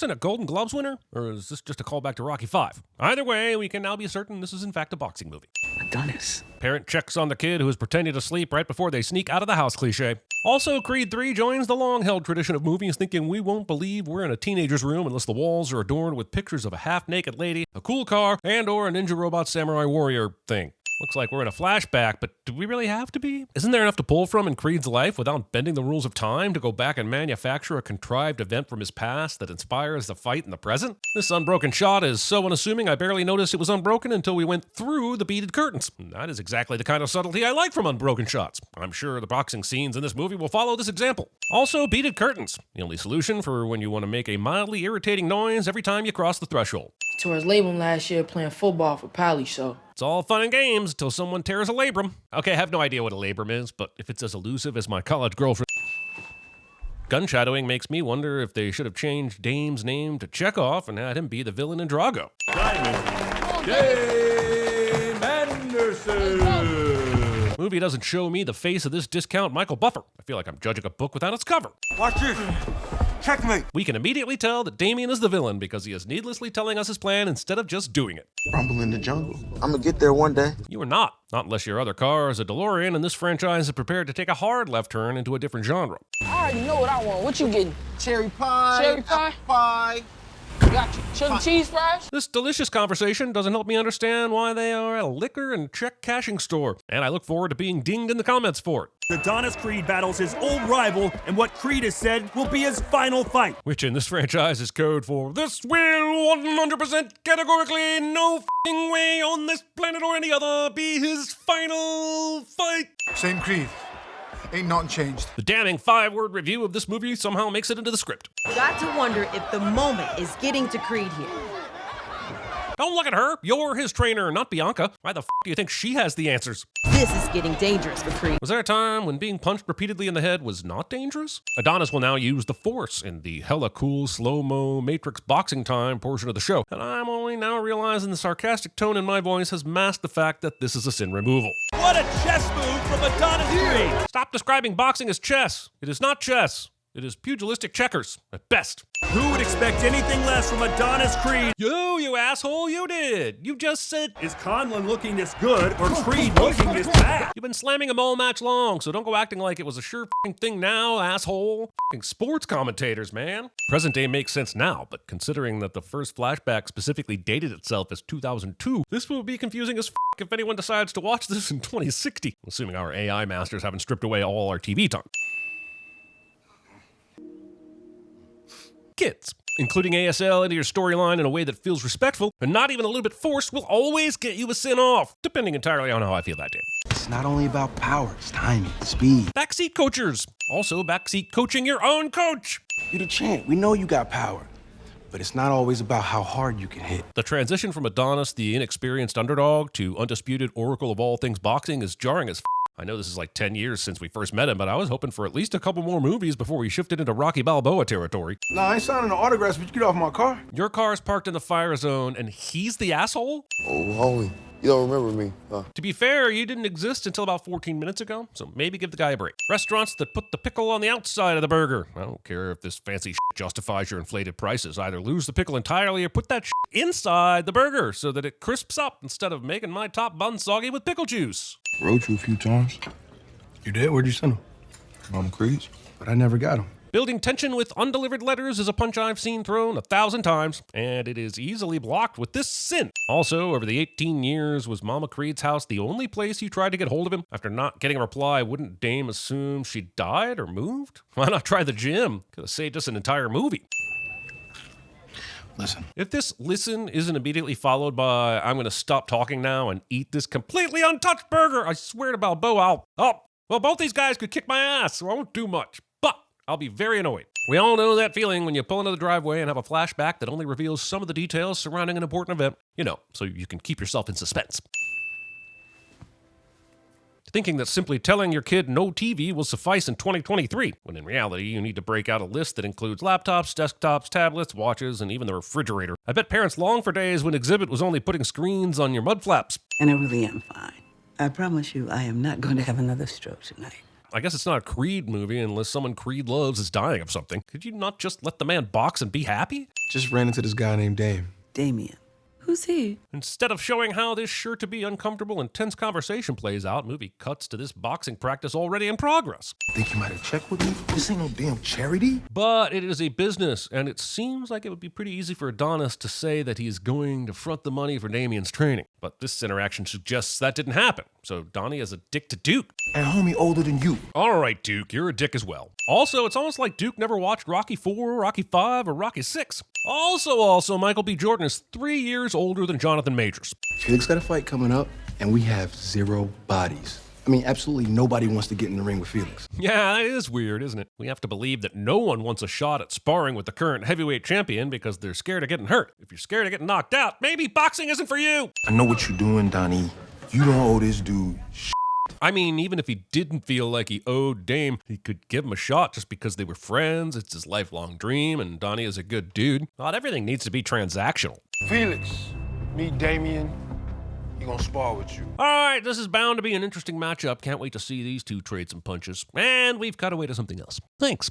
person a Golden Globes winner? Or is this just a callback to Rocky V? Either way, we can now be certain this is in fact a boxing movie. Adonis. Parent checks on the kid who is pretending to sleep right before they sneak out of the house cliché. Also, Creed 3 joins the long-held tradition of movies thinking we won't believe we're in a teenager's room unless the walls are adorned with pictures of a half-naked lady, a cool car, and or a ninja robot samurai warrior thing. Looks like we're in a flashback, but do we really have to be? Isn't there enough to pull from in Creed's life without bending the rules of time to go back and manufacture a contrived event from his past that inspires the fight in the present? This unbroken shot is so unassuming I barely noticed it was unbroken until we went through the beaded curtains. That is exactly the kind of subtlety I like from unbroken shots. I'm sure the boxing scenes in this movie will follow this example. Also, beaded curtains. The only solution for when you want to make a mildly irritating noise every time you cross the threshold. He tore his labrum last year playing football for Pally, so... It's all fun and games until someone tears a labrum. Okay, I have no idea what a labrum is, but if it's as elusive as my college girlfriend... Gun shadowing makes me wonder if they should have changed Dame's name to Chekhov and had him be the villain in Drago. Diamond. Dame Anderson. Movie doesn't show me the face of this discount Michael Buffer. I feel like I'm judging a book without its cover. Watch this. Checkmate. We can immediately tell that Damien is the villain because he is needlessly telling us his plan instead of just doing it. Rumble in the jungle. I'm gonna get there one day. You are not. Not unless your other car is a DeLorean and this franchise is prepared to take a hard left turn into a different genre. I already know what I want. What you getting? Cherry pie. Cherry pie? Apple pie. Got you. Chili cheese fries? This delicious conversation doesn't help me understand why they are at a liquor and check cashing store, and I look forward to being dinged in the comments for it. Adonis Creed battles his old rival in what Creed has said will be his final fight. Which in this franchise is code for, this will 100% categorically no f***ing way on this planet or any other be his final fight. Same Creed. Ain't nothing changed. The damning 5-word review of this movie somehow makes it into the script. Got to wonder if the moment is getting to Creed here. Don't look at her. You're his trainer, not Bianca. Why the f*** do you think she has the answers? This is getting dangerous for Creed. Was there a time when being punched repeatedly in the head was not dangerous? Adonis will now use the Force in the hella cool, slow-mo, Matrix boxing time portion of the show, and I'm only now realizing the sarcastic tone in my voice has masked the fact that this is a sin removal. What a chess move from Adonis Creed. Stop describing boxing as chess. It is not chess. It is pugilistic checkers, at best. Who would expect anything less from Adonis Creed? You asshole, you did. You just said... Is Conlon looking this good or Creed looking this bad? You've been slamming him all match long, so don't go acting like it was a sure f***ing thing now, asshole. F***ing sports commentators, man. Present day makes sense now, but considering that the first Flashback specifically dated itself as 2002, this will be confusing as f*** if anyone decides to watch this in 2060, assuming our AI masters haven't stripped away all our TV time. Kids. Including ASL into your storyline in a way that feels respectful and not even a little bit forced will always get you a sin off, depending entirely on how I feel that day. It's not only about power, it's timing, speed. Backseat coachers. Also backseat coaching your own coach. You're the champ. We know you got power. But it's not always about how hard you can hit. The transition from Adonis, the inexperienced underdog, to undisputed oracle of all things boxing is jarring as f***. I know this is like 10 years since we first met him, but I was hoping for at least a couple more movies before we shifted into Rocky Balboa territory. Nah, I ain't signing no autographs, but you get off my car. Your car's parked in the fire zone, and he's the asshole? Oh, homie, you don't remember me, huh? To be fair, you didn't exist until about 14 minutes ago, so maybe give the guy a break. Restaurants that put the pickle on the outside of the burger. I don't care if this fancy shit justifies your inflated prices. Either lose the pickle entirely or put that shit inside the burger so that it crisps up instead of making my top bun soggy with pickle juice. Wrote you a few times. You did? Where'd you send them? Mama Creed's. But I never got them. Building tension with undelivered letters is a punch I've seen thrown 1,000 times, and it is easily blocked with this sin. Also, over the 18 years, was Mama Creed's house the only place you tried to get hold of him? After not getting a reply, wouldn't Dame assume she died or moved? Why not try the gym? Could have saved us an entire movie. Listen. If this listen isn't immediately followed by, I'm going to stop talking now and eat this completely untouched burger, I swear to Balboa, well, both these guys could kick my ass, so I won't do much. But I'll be very annoyed. We all know that feeling when you pull into the driveway and have a flashback that only reveals some of the details surrounding an important event, so you can keep yourself in suspense. Thinking that simply telling your kid no TV will suffice in 2023, when in reality you need to break out a list that includes laptops, desktops, tablets, watches, and even the refrigerator. I bet parents long for days when Exhibit was only putting screens on your mud flaps. And I really am fine. I promise you I am not going to have another stroke tonight. I guess it's not a Creed movie unless someone Creed loves is dying of something. Could you not just let the man box and be happy? Just ran into this guy named Dame. Damien. Who's he? Instead of showing how this sure to be uncomfortable and tense conversation plays out, movie cuts to this boxing practice already in progress. Think you might have checked with me? This ain't no damn charity. But it is a business, and it seems like it would be pretty easy for Adonis to say that he's going to front the money for Damien's training. But this interaction suggests that didn't happen, so Donnie is a dick to Duke. And homie older than you. All right, Duke, you're a dick as well. Also, it's almost like Duke never watched Rocky 4, Rocky 5, or Rocky 6. Also, Michael B. Jordan is 3 years older than Jonathan Majors. Felix got a fight coming up, and we have 0 bodies. I mean, absolutely nobody wants to get in the ring with Felix. Yeah, that is weird, isn't it? We have to believe that no one wants a shot at sparring with the current heavyweight champion because they're scared of getting hurt. If you're scared of getting knocked out, maybe boxing isn't for you. I know what you're doing, Donnie. You don't owe this dude shit. I mean, even if he didn't feel like he owed Dame, he could give him a shot just because they were friends. It's his lifelong dream, and Donnie is a good dude. Not everything needs to be transactional. Felix, meet Damien. He gonna spar with you. All right, this is bound to be an interesting matchup. Can't wait to see these two trade some punches. And we've cut away to something else. Thanks.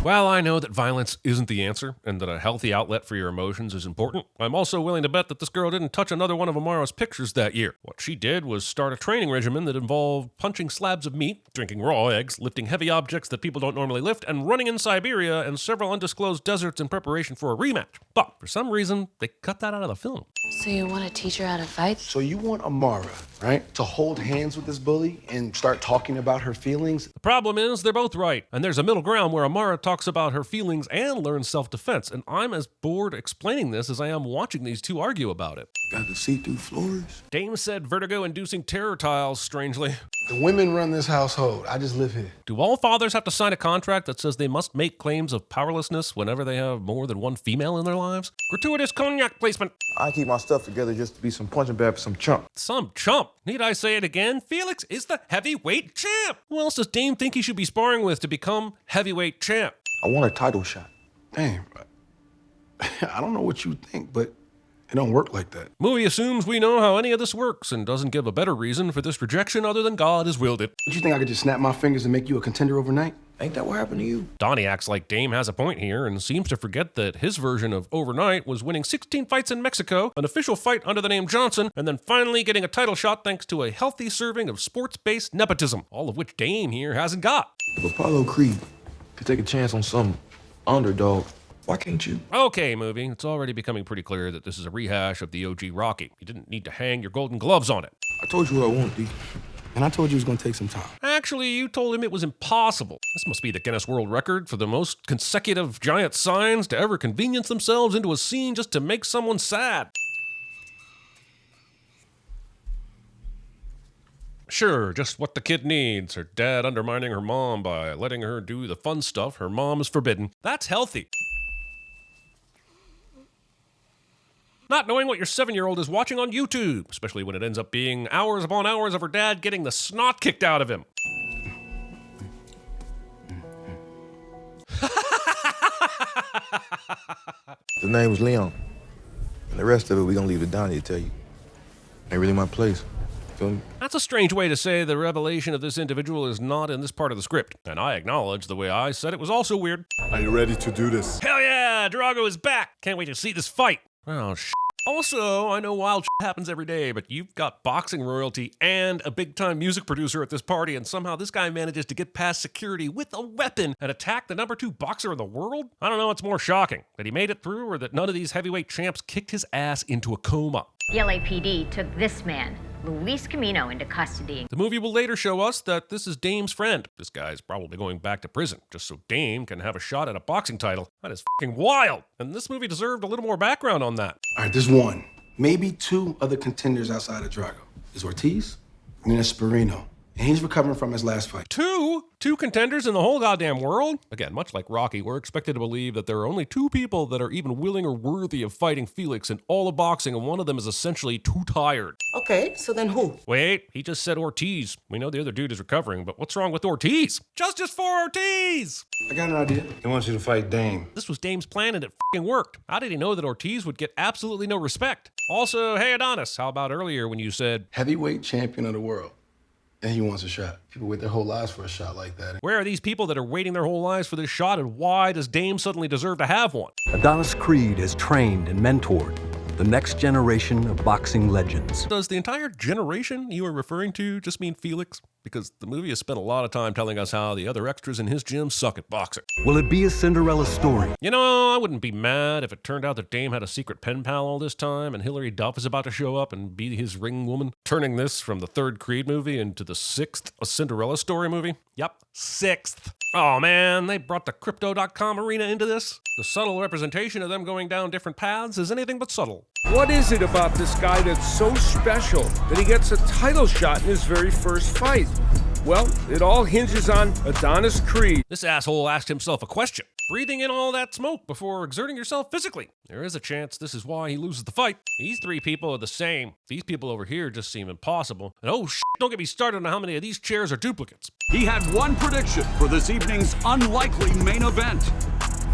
While I know that violence isn't the answer and that a healthy outlet for your emotions is important, I'm also willing to bet that this girl didn't touch another one of Amara's pictures that year. What she did was start a training regimen that involved punching slabs of meat, drinking raw eggs, lifting heavy objects that people don't normally lift, and running in Siberia and several undisclosed deserts in preparation for a rematch. But for some reason, they cut that out of the film. So you want to teach her how to fight? So you want Amara, right, to hold hands with this bully and start talking about her feelings? The problem is they're both right, and there's a middle ground where Amara talks about her feelings and learns self-defense, and I'm as bored explaining this as I am watching these two argue about it. Got the see-through floors? Dame said vertigo-inducing terror tiles, strangely. The women run this household. I just live here. Do all fathers have to sign a contract that says they must make claims of powerlessness whenever they have more than one female in their lives? Gratuitous cognac placement. I keep my stuff together just to be some punching bag for some chump. Some chump. Need I say it again? Felix is the heavyweight champ. Who else does Dame think he should be sparring with to become heavyweight champ? I want a title shot. Damn. I don't know what you think, but it don't work like that. Movie assumes we know how any of this works and doesn't give a better reason for this rejection other than God has willed it. You think I could just snap my fingers and make you a contender overnight? Ain't that what happened to you? Donnie acts like Dame has a point here and seems to forget that his version of overnight was winning 16 fights in Mexico, an official fight under the name Johnson, and then finally getting a title shot thanks to a healthy serving of sports-based nepotism, all of which Dame here hasn't got. If Apollo Creed could take a chance on some underdog, why can't you? Okay, movie, it's already becoming pretty clear that this is a rehash of the OG Rocky. You didn't need to hang your golden gloves on it. I told you what I want, D. And I told you it was gonna take some time. Actually, you told him it was impossible. This must be the Guinness World Record for the most consecutive giant signs to ever convenience themselves into a scene just to make someone sad. Sure, just what the kid needs. Her dad undermining her mom by letting her do the fun stuff her mom is forbidden. That's healthy. Not knowing what your 7-year-old is watching on YouTube, especially when it ends up being hours upon hours of her dad getting the snot kicked out of him. The name was Leon. And the rest of it, we gonna leave it down here to tell you. Ain't really my place. Feel me? That's a strange way to say the revelation of this individual is not in this part of the script. And I acknowledge the way I said it was also weird. Are you ready to do this? Hell yeah, Drago is back. Can't wait to see this fight. Oh, Also, I know wild happens every day, but you've got boxing royalty and a big-time music producer at this party, and somehow this guy manages to get past security with a weapon and attack the number 2 boxer in the world? I don't know what's more shocking, that he made it through or that none of these heavyweight champs kicked his ass into a coma. The LAPD took this man, Luis Camino, into custody. The movie will later show us that this is Dame's friend. This guy's probably going back to prison, just so Dame can have a shot at a boxing title. That is fucking wild. And this movie deserved a little more background on that. All right, there's one, maybe 2 other contenders outside of Drago. There's Ortiz and then there's Sperino. And he's recovering from his last fight. 2 contenders in the whole goddamn world? Again, much like Rocky, we're expected to believe that there are only 2 people that are even willing or worthy of fighting Felix in all of boxing, and one of them is essentially too tired. Okay, so then who? Wait, he just said Ortiz. We know the other dude is recovering, but what's wrong with Ortiz? Justice for Ortiz! I got an idea. He wants you to fight Dame. This was Dame's plan and it fucking worked. How did he know that Ortiz would get absolutely no respect? Also, hey Adonis, how about earlier when you said, heavyweight champion of the world? And he wants a shot. People wait their whole lives for a shot like that. Where are these people that are waiting their whole lives for this shot, and why does Dame suddenly deserve to have one? Adonis Creed has trained and mentored the next generation of boxing legends. Does the entire generation you are referring to just mean Felix? Because the movie has spent a lot of time telling us how the other extras in his gym suck at boxing. Will it be a Cinderella story? You know, I wouldn't be mad if it turned out that Dame had a secret pen pal all this time and Hilary Duff is about to show up and be his ring woman, turning this from the third Creed movie into the 6th A Cinderella Story movie. Yep, 6th. Oh man, they brought the Crypto.com arena into this. The subtle representation of them going down different paths is anything but subtle. What is it about this guy that's so special that he gets a title shot in his very first fight? Well, it all hinges on Adonis Creed. This asshole asked himself a question, breathing in all that smoke before exerting yourself physically. There is a chance this is why he loses the fight. These three people are the same. These people over here just seem impossible. And oh shit, don't get me started on how many of these chairs are duplicates. He had one prediction for this evening's unlikely main event.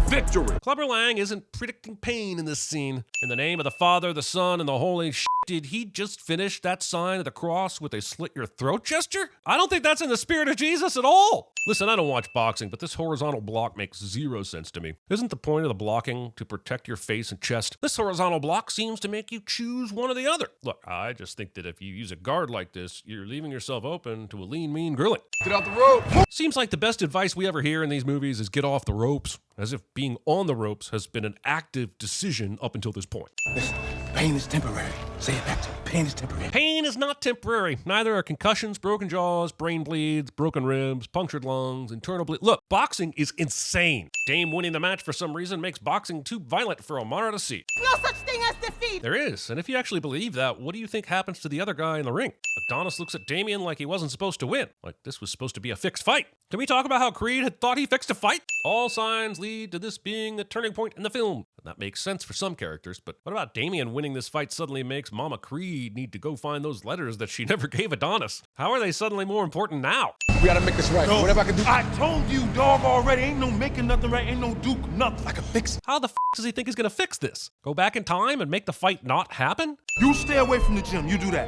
Victory. Clubber Lang isn't predicting pain in this scene. In the name of the Father, the Son, and the Holy shit, did he just finish that sign of the cross with a slit your throat gesture? I don't think that's in the spirit of Jesus at all. Listen, I don't watch boxing, but this horizontal block makes zero sense to me. Isn't the point of the blocking to protect your face and chest? This horizontal block seems to make you choose one or the other. Look, I just think that if you use a guard like this, you're leaving yourself open to a lean, mean grilling. Get out the rope! Seems like the best advice we ever hear in these movies is get off the ropes, as if being on the ropes has been an active decision up until this point. Listen, pain is temporary. Say it back to me. Pain is temporary. Pain is not temporary. Neither are concussions, broken jaws, brain bleeds, broken ribs, punctured lungs, internal bleed. Look, boxing is insane. Dame winning the match for some reason makes boxing too violent for Omara to see. No such thing as defeat! There is, and if you actually believe that, what do you think happens to the other guy in the ring? Adonis looks at Damien like he wasn't supposed to win, like this was supposed to be a fixed fight. Can we talk about how Creed had thought he fixed a fight? All signs lead to this being a turning point in the film. And that makes sense for some characters, but what about Damien winning this fight suddenly makes Mama Creed need to go find those letters that she never gave Adonis? How are they suddenly more important now? We gotta make this right. No, Whatever I can do. I told you, dog, already. Ain't no making nothing right. Ain't no Duke, nothing. I can fix it. How the f does he think he's gonna fix this? Go back in time and make the fight not happen? You stay away from the gym. You do that.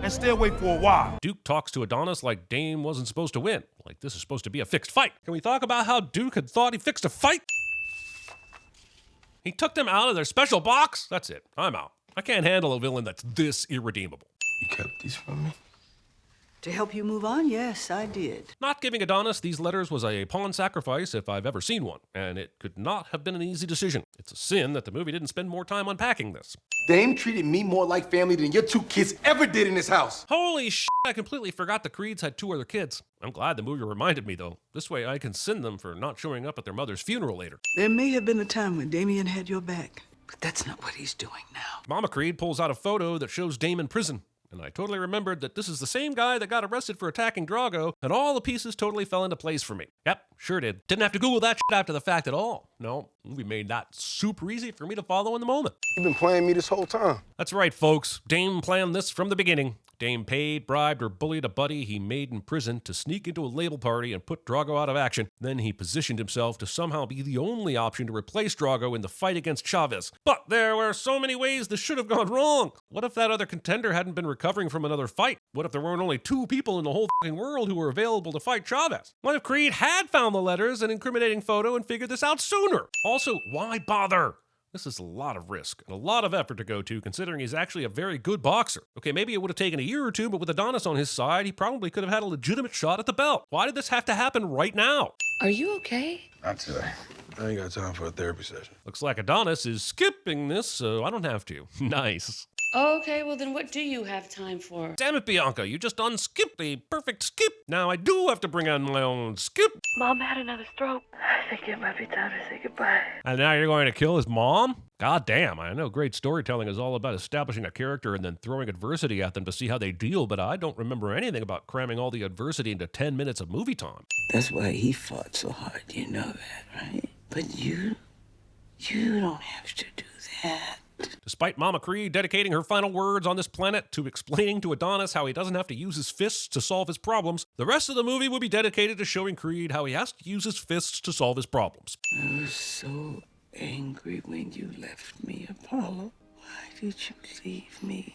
And stay away for a while. Duke talks to Adonis like Dame wasn't supposed to win. Like this is supposed to be a fixed fight. Can we talk about how Duke had thought he fixed a fight? He took them out of their special box? That's it. I'm out. I can't handle a villain that's this irredeemable. You kept these from me? To help you move on, yes, I did. Not giving Adonis these letters was a pawn sacrifice if I've ever seen one, and it could not have been an easy decision. It's a sin that the movie didn't spend more time unpacking this. Dame treated me more like family than your two kids ever did in this house. Holy shit, I completely forgot the Creeds had 2 other kids. I'm glad the movie reminded me, though. This way I can send them for not showing up at their mother's funeral later. There may have been a time when Damien had your back, but that's not what he's doing now. Mama Creed pulls out a photo that shows Dame in prison. And I totally remembered that this is the same guy that got arrested for attacking Drago, and all the pieces totally fell into place for me. Yep, sure did. Didn't have to Google that shit after the fact at all. No, the movie made that super easy for me to follow in the moment. You've been playing me this whole time. That's right, folks. Dame planned this from the beginning. Dame paid, bribed, or bullied a buddy he made in prison to sneak into a label party and put Drago out of action. Then he positioned himself to somehow be the only option to replace Drago in the fight against Chavez. But there were so many ways this should have gone wrong. What if that other contender hadn't been recovering from another fight? What if there weren't only 2 people in the whole fucking world who were available to fight Chavez? What if Creed had found the letters and incriminating photo and figured this out sooner? Also, why bother? This is a lot of risk and a lot of effort to go to, considering he's actually a very good boxer. Okay, maybe it would have taken a year or 2, but with Adonis on his side, he probably could have had a legitimate shot at the belt. Why did this have to happen right now? Are you okay? Not today. I ain't got time for a therapy session. Looks like Adonis is skipping this, so I don't have to. Nice. Okay, well then what do you have time for? Damn it, Bianca, you just unskipped the perfect skip. Now I do have to bring on my own skip. Mom had another stroke. I think it might be time to say goodbye. And now you're going to kill his mom? God damn, I know great storytelling is all about establishing a character and then throwing adversity at them to see how they deal, but I don't remember anything about cramming all the adversity into 10 minutes of movie time. That's why he fought so hard, you know that, right? But you don't have to do that. Despite Mama Creed dedicating her final words on this planet to explaining to Adonis how he doesn't have to use his fists to solve his problems, the rest of the movie will be dedicated to showing Creed how he has to use his fists to solve his problems. I was so angry when you left me, Apollo. Why did you leave me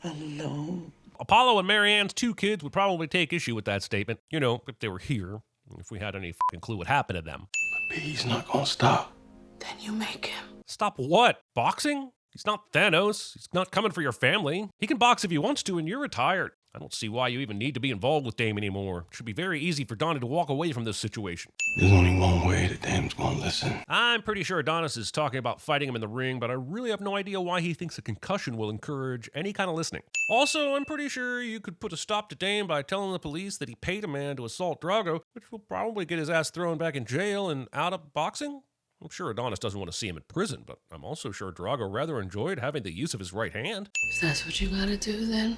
alone? Apollo and Marianne's 2 kids would probably take issue with that statement. You know, if they were here, if we had any fucking clue what happened to them. But he's not gonna stop. Then you make him. Stop what? Boxing? He's not Thanos. He's not coming for your family. He can box if he wants to, and you're retired. I don't see why you even need to be involved with Dame anymore. It should be very easy for Donnie to walk away from this situation. There's only one way that Dame's gonna listen. I'm pretty sure Adonis is talking about fighting him in the ring, but I really have no idea why he thinks a concussion will encourage any kind of listening. Also, I'm pretty sure you could put a stop to Dame by telling the police that he paid a man to assault Drago, which will probably get his ass thrown back in jail and out of boxing. I'm sure Adonis doesn't want to see him in prison, but I'm also sure Drago rather enjoyed having the use of his right hand. If that's what you gotta do, then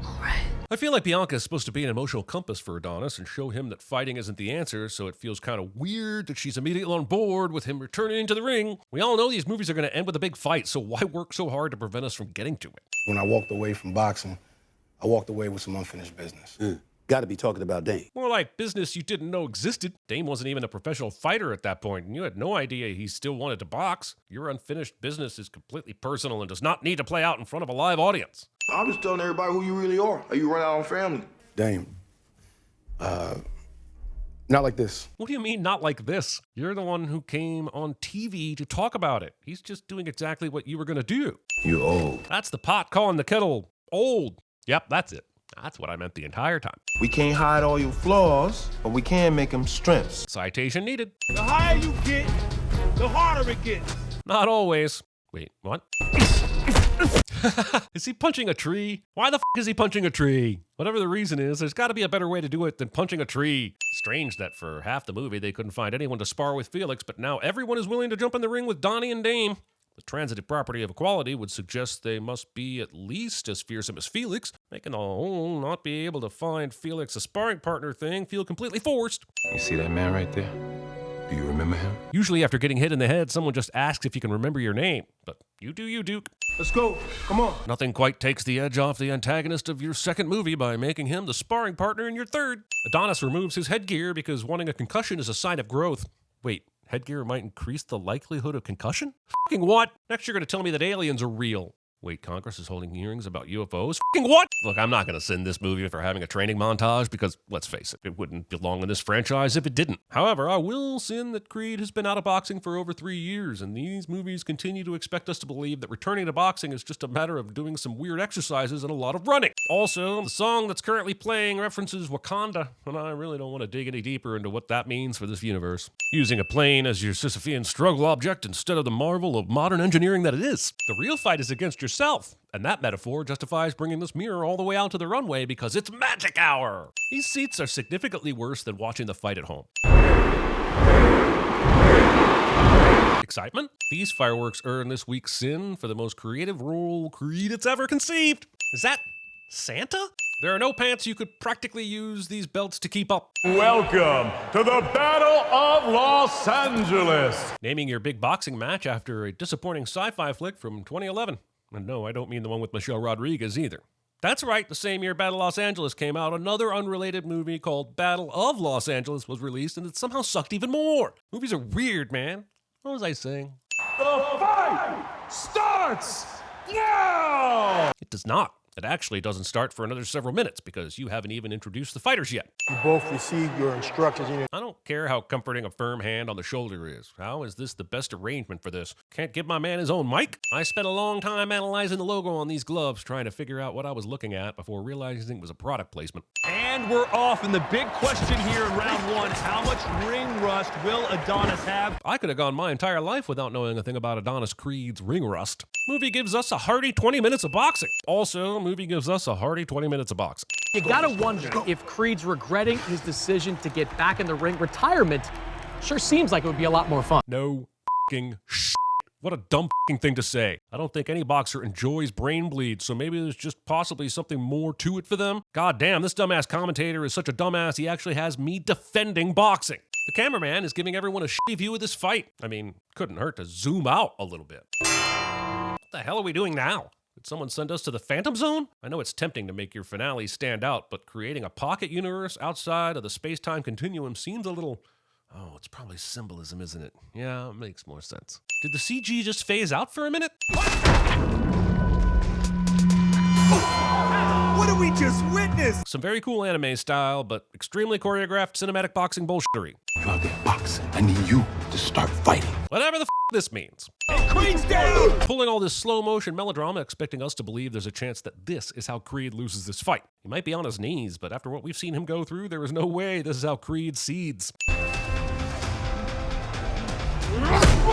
all right. I feel like Bianca is supposed to be an emotional compass for Adonis and show him that fighting isn't the answer, so it feels kind of weird that she's immediately on board with him returning into the ring. We all know these movies are going to end with a big fight, so why work so hard to prevent us from getting to it? When I walked away from boxing, I walked away with some unfinished business. Gotta be talking about Dame. More like business you didn't know existed. Dame wasn't even a professional fighter at that point, and you had no idea he still wanted to box. Your unfinished business is completely personal and does not need to play out in front of a live audience. I'm just telling everybody who you really are. How you run out on family. Dame, not like this. What do you mean, not like this? You're the one who came on TV to talk about it. He's just doing exactly what you were going to do. You old. That's the pot calling the kettle old. Yep, that's it. That's what I meant the entire time. We can't hide all your flaws, but we can make them strengths. Citation needed. The higher you get, the harder it gets. Not always. Wait, what? Is he punching a tree? Why the f is he punching a tree? Whatever the reason is, there's got to be a better way to do it than punching a tree. Strange that for half the movie they couldn't find anyone to spar with Felix, but now everyone is willing to jump in the ring with Donnie and Dame. The transitive property of equality would suggest they must be at least as fearsome as Felix, making the whole not be able to find Felix a sparring partner thing feel completely forced. You see that man right there? Do you remember him? Usually after getting hit in the head, someone just asks if you can remember your name. But you do you, Duke. Let's go. Come on. Nothing quite takes the edge off the antagonist of your second movie by making him the sparring partner in your third. Adonis removes his headgear because wanting a concussion is a sign of growth. Wait, headgear might increase the likelihood of concussion? Fucking what? Next you're going to tell me that aliens are real. Wait, Congress is holding hearings about UFOs? Fucking what? Look, I'm not going to send this movie for having a training montage because, let's face it, it wouldn't belong in this franchise if it didn't. However, I will send that Creed has been out of boxing for over 3 years, and these movies continue to expect us to believe that returning to boxing is just a matter of doing some weird exercises and a lot of running. Also, the song that's currently playing references Wakanda, and I really don't want to dig any deeper into what that means for this universe. Using a plane as your Sisyphean struggle object instead of the marvel of modern engineering that it is. The real fight is against yourself, and that metaphor justifies bringing this mirror all the way out to the runway because it's magic hour. These seats are significantly worse than watching the fight at home. Excitement? These fireworks earn this week's Sin for the most creative role Creed it's ever conceived. Is that Santa? There are no pants you could practically use these belts to keep up. Welcome to the Battle of Los Angeles. Naming your big boxing match after a disappointing sci-fi flick from 2011. And no, I don't mean the one with Michelle Rodriguez either. That's right, the same year Battle Los Angeles came out, another unrelated movie called Battle of Los Angeles was released, and it somehow sucked even more. Movies are weird, man. What was I saying? The fight starts now! It does not. It actually doesn't start for another several minutes because you haven't even introduced the fighters yet. You both received your instructions. I don't care how comforting a firm hand on the shoulder is. How is this the best arrangement for this? Can't give my man his own mic? I spent a long time analyzing the logo on these gloves, trying to figure out what I was looking at before realizing it was a product placement. And we're off, and the big question here in round one, how much ring rust will Adonis have? I could have gone my entire life without knowing a thing about Adonis Creed's ring rust. Movie gives us a hearty 20 minutes of boxing. Also, movie gives us a hearty 20 minutes of boxing. You gotta wonder if Creed's regretting his decision to get back in the ring. Retirement sure seems like it would be a lot more fun. No f***ing shit. What a dumb f***ing thing to say. I don't think any boxer enjoys brain bleed, so maybe there's just possibly something more to it for them. God damn, this dumbass commentator is such a dumbass he actually has me defending boxing. The cameraman is giving everyone a shitty view of this fight. I mean, couldn't hurt to zoom out a little bit. What the hell are we doing now? Did someone send us to the Phantom Zone? I know it's tempting to make your finale stand out, but creating a pocket universe outside of the space-time continuum seems a little... Oh, it's probably symbolism, isn't it? Yeah, it makes more sense. Did the CG just phase out for a minute? What did we just witness? Some very cool anime style, but extremely choreographed cinematic boxing bullshittery. You're out there boxing. I need you to start fighting. Whatever the this means. Creed's down! Pulling all this slow motion melodrama, expecting us to believe there's a chance that this is how Creed loses this fight. He might be on his knees, but after what we've seen him go through, there is no way this is how Creed cedes.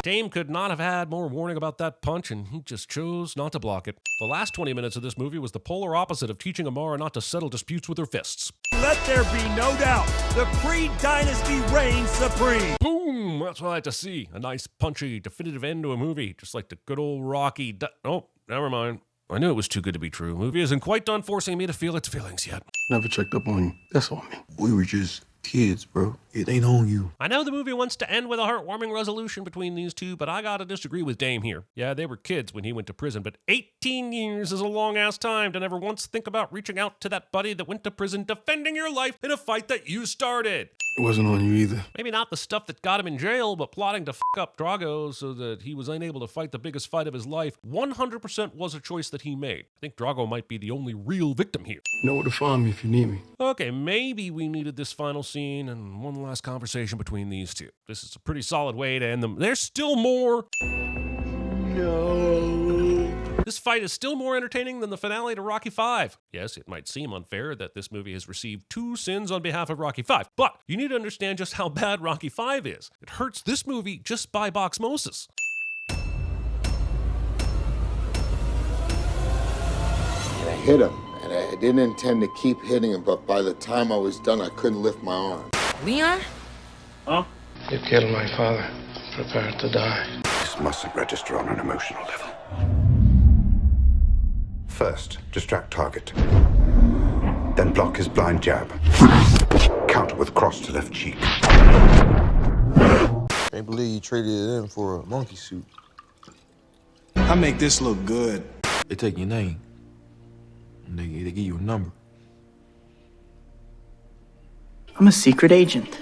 Dame could not have had more warning about that punch, and he just chose not to block it. The last 20 minutes of this movie was the polar opposite of teaching Amara not to settle disputes with her fists. Let there be no doubt, the Creed dynasty reigns supreme. Boom! That's what I like to see. A nice, punchy, definitive end to a movie, just like the good old Rocky. Oh, never mind. I knew it was too good to be true. Movie isn't quite done forcing me to feel its feelings yet. Never checked up on you. That's on me. We were just kids, bro. It ain't on you. I know the movie wants to end with a heartwarming resolution between these two, but I gotta disagree with Dame here. Yeah, they were kids when he went to prison, but 18 years is a long-ass time to never once think about reaching out to that buddy that went to prison defending your life in a fight that you started. It wasn't on you either. Maybe not the stuff that got him in jail, but plotting to fuck up Drago so that he was unable to fight the biggest fight of his life 100% was a choice that he made. I think Drago might be the only real victim here. You know where to find me if you need me. Okay, maybe we needed this final scene and one last conversation between these two. This is a pretty solid way to end them. There's still more. No. This fight is still more entertaining than the finale to Rocky V. Yes, it might seem unfair that this movie has received 2 sins on behalf of Rocky V, but you need to understand just how bad Rocky V is. It hurts this movie just by boxmosis. And I hit him, and I didn't intend to keep hitting him, but by the time I was done, I couldn't lift my arm. Leon? Huh? You killed my father. Prepare to die. This mustn't register on an emotional level. First, distract target. Then block his blind jab. Counter with cross to left cheek. Can't believe you traded it in for a monkey suit. I make this look good. They take your name. And they give you a number. I'm a secret agent.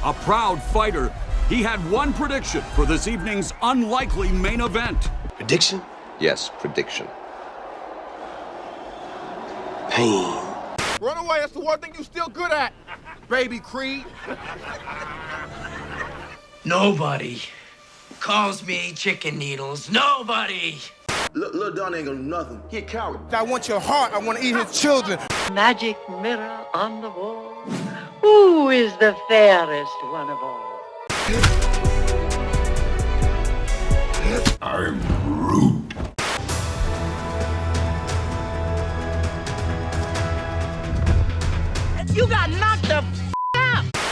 A proud fighter, he had one prediction for this evening's unlikely main event. Prediction? Yes, prediction. Pain. Run away, that's the one thing you still good at, baby Creed. Nobody calls me chicken needles. Nobody. Lil Don ain't gonna do nothing. He a coward. I want your heart, I want to eat his children. Magic mirror on the wall. Who is the fairest one of all? I'm Groot. You got knocked the